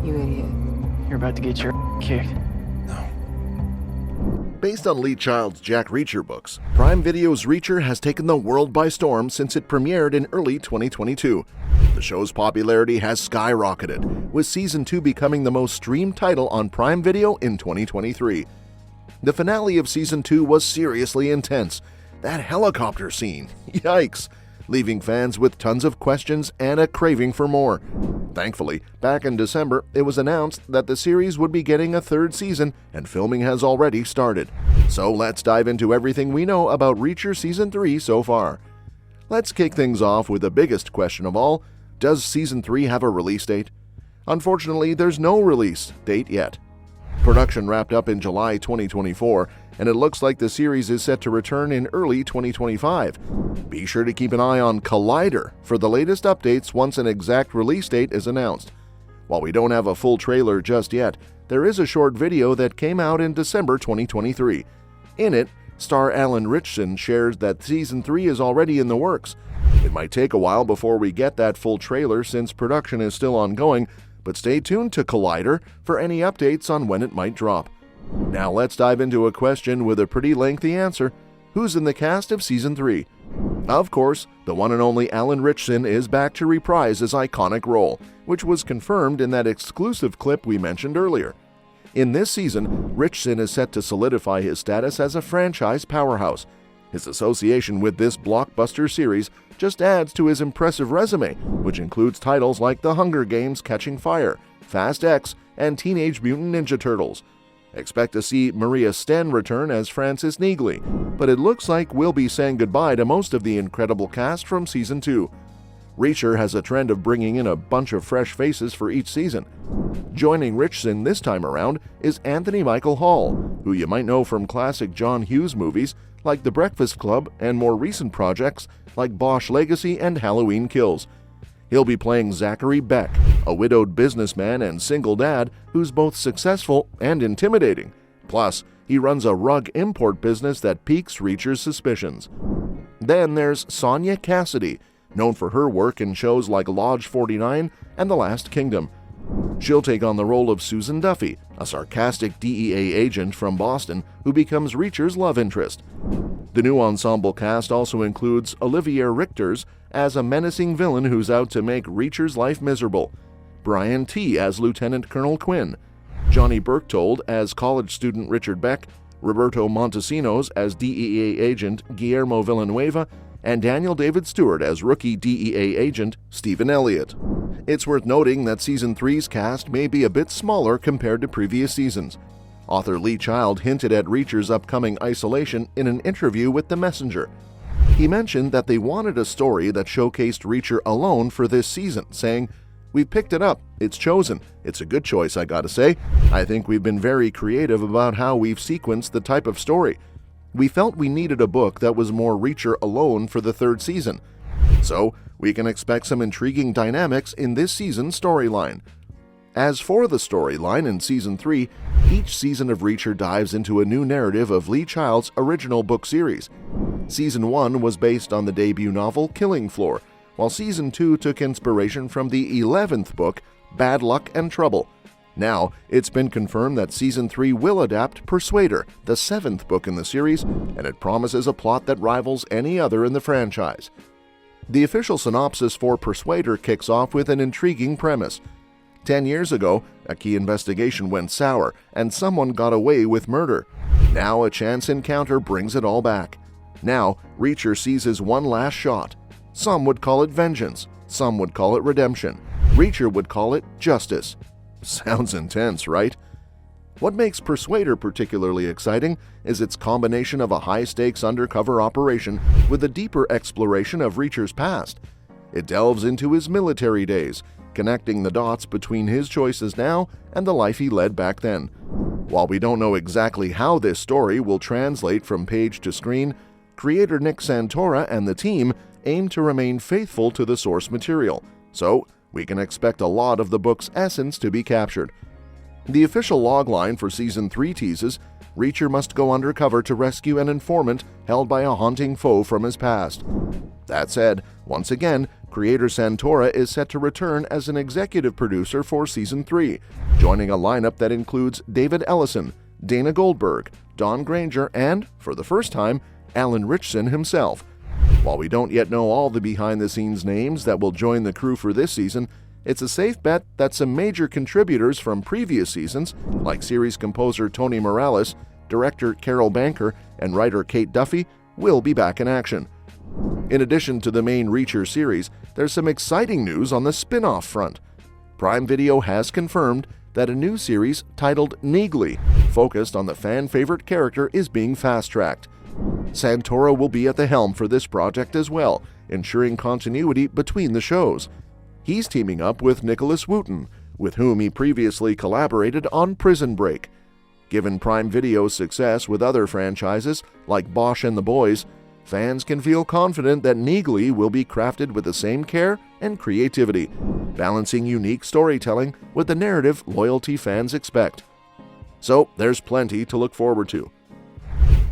You idiot. You're about to get your kicked. Based on Lee Child's Jack Reacher books, Prime Video's Reacher has taken the world by storm since it premiered in early 2022. The show's popularity has skyrocketed, with Season 2 becoming the most streamed title on Prime Video in 2023. The finale of Season 2 was seriously intense. That helicopter scene, yikes, leaving fans with tons of questions and a craving for more. Thankfully, back in December, it was announced that the series would be getting a third season, and filming has already started. So let's dive into everything we know about Reacher Season 3 so far. Let's kick things off with the biggest question of all: does Season 3 have a release date? Unfortunately, there's no release date yet. Production wrapped up in July 2024, and it looks like the series is set to return in early 2025. Be sure to keep an eye on Collider for the latest updates once an exact release date is announced. While we don't have a full trailer just yet, there is a short video that came out in December 2023. In it, star Alan Ritchson shares that Season 3 is already in the works. It might take a while before we get that full trailer since production is still ongoing, but stay tuned to Collider for any updates on when it might drop. Now let's dive into a question with a pretty lengthy answer. Who's in the cast of Season 3? Of course, the one and only Alan Ritchson is back to reprise his iconic role, which was confirmed in that exclusive clip we mentioned earlier. In this season, Ritchson is set to solidify his status as a franchise powerhouse. His association with this blockbuster series just adds to his impressive resume, which includes titles like The Hunger Games: Catching Fire, Fast X, and Teenage Mutant Ninja Turtles. Expect to see Maria Sten return as Frances Neagley, but it looks like we'll be saying goodbye to most of the incredible cast from Season 2. Reacher has a trend of bringing in a bunch of fresh faces for each season. Joining Ritchson this time around is Anthony Michael Hall, who you might know from classic John Hughes movies like The Breakfast Club and more recent projects like Bosch Legacy and Halloween Kills. He'll be playing Zachary Beck, a widowed businessman and single dad who's both successful and intimidating. Plus, he runs a rug import business that piques Reacher's suspicions. Then there's Sonia Cassidy, known for her work in shows like Lodge 49 and The Last Kingdom. She'll take on the role of Susan Duffy, a sarcastic DEA agent from Boston who becomes Reacher's love interest. The new ensemble cast also includes Olivier Richters as a menacing villain who's out to make Reacher's life miserable, Brian T. as Lieutenant Colonel Quinn, Johnny Berchtold as college student Richard Beck, Roberto Montesinos as DEA agent Guillermo Villanueva, and Daniel David Stewart as rookie DEA agent Stephen Elliott. It's worth noting that Season 3's cast may be a bit smaller compared to previous seasons. Author Lee Child hinted at Reacher's upcoming isolation in an interview with The Messenger. He mentioned that they wanted a story that showcased Reacher alone for this season, saying, "We've picked it up. It's chosen. It's a good choice, I gotta say. I think we've been very creative about how we've sequenced the type of story. We felt we needed a book that was more Reacher alone for the third season. So, we can expect some intriguing dynamics in this season's storyline." As for the storyline in Season 3, each season of Reacher dives into a new narrative of Lee Child's original book series. Season 1 was based on the debut novel Killing Floor, while Season 2 took inspiration from the 11th book, Bad Luck and Trouble. Now, it's been confirmed that Season 3 will adapt Persuader, the 7th book in the series, and it promises a plot that rivals any other in the franchise. The official synopsis for Persuader kicks off with an intriguing premise. 10 years ago, a key investigation went sour, and someone got away with murder. Now a chance encounter brings it all back. Now, Reacher sees his one last shot. Some would call it vengeance. Some would call it redemption. Reacher would call it justice. Sounds intense, right? What makes Persuader particularly exciting is its combination of a high-stakes undercover operation with a deeper exploration of Reacher's past. It delves into his military days, connecting the dots between his choices now and the life he led back then. While we don't know exactly how this story will translate from page to screen, creator Nick Santora and the team aim to remain faithful to the source material, so we can expect a lot of the book's essence to be captured. The official logline for Season 3 teases, Reacher must go undercover to rescue an informant held by a haunting foe from his past. That said, once again, creator Santora is set to return as an executive producer for Season 3, joining a lineup that includes David Ellison, Dana Goldberg, Don Granger, and, for the first time, Alan Ritchson himself. While we don't yet know all the behind-the-scenes names that will join the crew for this season, it's a safe bet that some major contributors from previous seasons, like series composer Tony Morales, director Carol Banker, and writer Kate Duffy, will be back in action. In addition to the main Reacher series, there's some exciting news on the spin-off front. Prime Video has confirmed that a new series titled Neagly, focused on the fan-favorite character, is being fast-tracked. Santora will be at the helm for this project as well, ensuring continuity between the shows. He's teaming up with Nicholas Wooten, with whom he previously collaborated on Prison Break. Given Prime Video's success with other franchises like Bosch and the Boys, fans can feel confident that Neagly will be crafted with the same care and creativity, balancing unique storytelling with the narrative loyalty fans expect. So there's plenty to look forward to.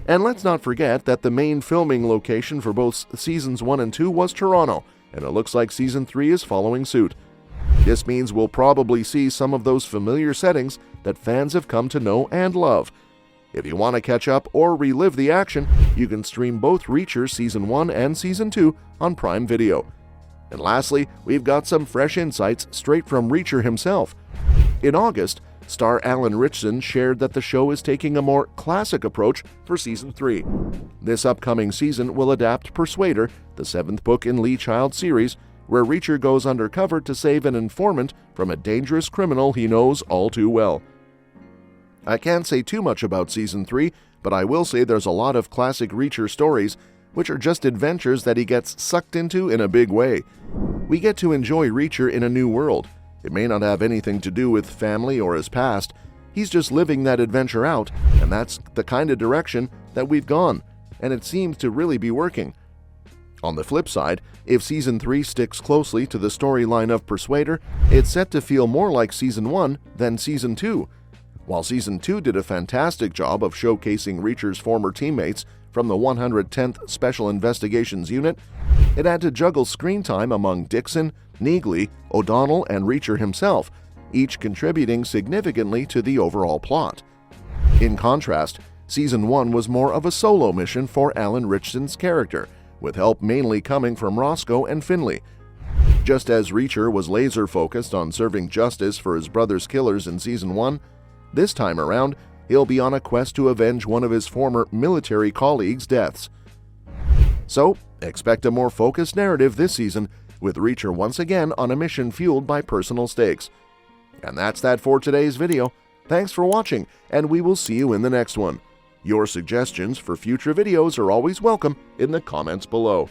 And let's not forget that the main filming location for both Seasons 1 and 2 was Toronto, and it looks like Season 3 is following suit. This means we'll probably see some of those familiar settings that fans have come to know and love. If you want to catch up or relive the action, you can stream both Reacher Season 1 and Season 2 on Prime Video. And lastly, we've got some fresh insights straight from Reacher himself. In August, star Alan Ritchson shared that the show is taking a more classic approach for Season 3. This upcoming season will adapt Persuader, the 7th book in Lee Child's series, where Reacher goes undercover to save an informant from a dangerous criminal he knows all too well. I can't say too much about Season 3, but I will say there's a lot of classic Reacher stories, which are just adventures that he gets sucked into in a big way. We get to enjoy Reacher in a new world. It may not have anything to do with family or his past. He's just living that adventure out, and that's the kind of direction that we've gone, and it seems to really be working. On the flip side, if Season 3 sticks closely to the storyline of Persuader, it's set to feel more like Season 1 than Season 2. While Season 2 did a fantastic job of showcasing Reacher's former teammates from the 110th Special Investigations Unit, it had to juggle screen time among Dixon, Neagly, O'Donnell, and Reacher himself, each contributing significantly to the overall plot. In contrast, Season 1 was more of a solo mission for Alan Ritchson's character, with help mainly coming from Roscoe and Finlay. Just as Reacher was laser-focused on serving justice for his brother's killers in Season 1, this time around, he'll be on a quest to avenge one of his former military colleagues' deaths. So, expect a more focused narrative this season, with Reacher once again on a mission fueled by personal stakes. And that's that for today's video. Thanks for watching, and we will see you in the next one. Your suggestions for future videos are always welcome in the comments below.